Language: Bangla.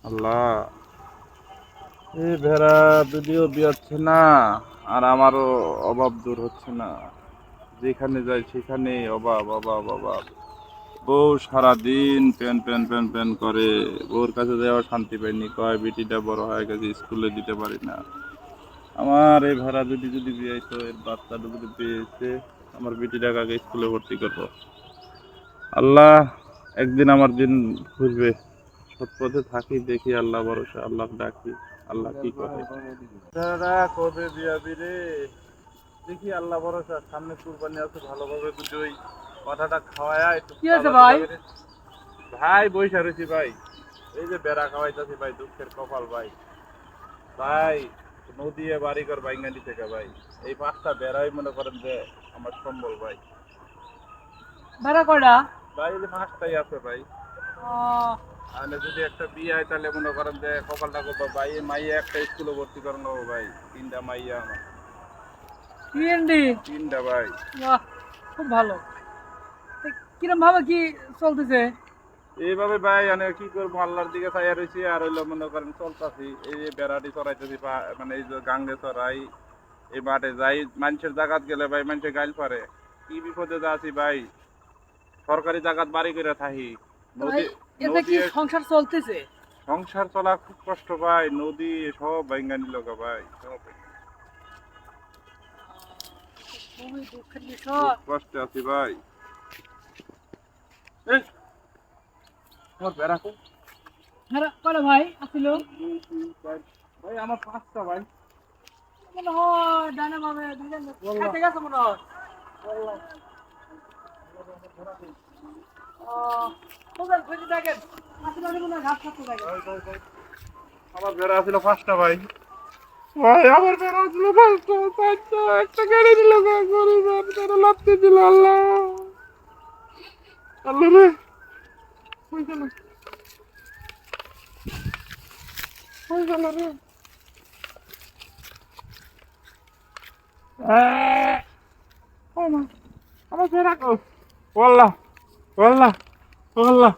আল্লাহ, এই ভেড়া যদিও বিয়াচ্ছে না, আর আমারও অভাব দূর হচ্ছে না। যেখানে যাই সেখানে অভাব অভাব অভাব। বউ সারাদিন প্যান প্যান প্যান প্যান করে। বউর কাছে যাওয়া শান্তি পাইনি, কয় বেটিটা বড় হয়ে গেছে, স্কুলে দিতে পারি না। আমার এই ভেড়া যদি যদি বিয়াইতো, এর বাচ্চাটা যদি পেয়েছে, আমার বেটিটাকে আগে স্কুলে ভর্তি করবো। আল্লাহ, একদিন আমার দিন ঘুরবে। সৎ পথে থাকি, দেখি আল্লাহ ভরসা, আল্লাহ ডাকি, আল্লাহ কি করে। দাদা কবে বিয়াবি রে? দেখি আল্লাহ ভরসা, সামনে কুরবানি আছে, ভালোভাবে বুঝোই কথাটা খাওয়ায় একটু। কি হয়েছে ভাই? ভাই বইসা রয়েছি ভাই, এই যে বেড়া খাওয়াইতেছি ভাই, দুঃখের কপাল ভাই। ভাই নদী বাড়িঘর বাইঙ্গানি থেকে ভাই, এই 5টা বেড়াই মনে করেন যে আমার সম্বল ভাই। ভাড়া কয়টা? ভাই এই যে 5টাই আছে ভাই। তাহলে যদি একটা বিয়ে হয় তাহলে মনে করেন যে কপালটা করবো ভাই, মাইয়া একটা স্কুলে ভর্তি করানো ভাই। 3টা মাইয়া আমার। টিএনডি 3টা ভাই। বাহ, খুব ভালো। তা কিরম ভাবে কি চলতেছে? এইভাবে ভাই আমি কি করবো, আল্লাহর দিকে চাইয়া রয়েছি, আর হইলো মনে করেন চলতাছি। এই যে বেড়াটি চড়াইতেছি, মানে এই যে গাঙ্গে চড়াই, এই মাঠে যাই, মানুষের জায়গাত গেলে ভাই মানুষের গাইল পারে। কি বিপদে যা আছি ভাই, সরকারি জায়গাত বাড়ি করে থাকি। তো ভাই, নদী এতে নদী কি সংসার চলতেছে? সংসার চলা খুব কষ্ট ভাই, নদী সব ভাঙ্গানি লোকা ভাই, সব খুবই দুঃখের খুব বিষয়। কষ্টে আছি ভাই। এই, আমার বেড়া কই? ভাড়া কয়টা ভাই আসিল? 2, 3, 4 ভাই, আমার 5টা ভাই। মনে হয় ডানে বামে দুইজন খাইতে গেছে মনে হয়। বুঝলেন, খুঁজে দেখেন। আসলে মনে হয় ঘাস খাচ্ছে দেখেন। আমার বেড়া ছিল 5টা ভাই। ভাই আমার বেড়া ছিল 5টা, 4টা একটা কেড়ে দিল ভাই, গরিব বেড়া লাত্তি দিল। আল্লাহ, আল্লাহ রে, কই গেল, কই গেল রে? ও মা, আমার বেড়া কই? ওয়াল্লাহ, ওয়াল্লাহ, ওয়াল্লাহ।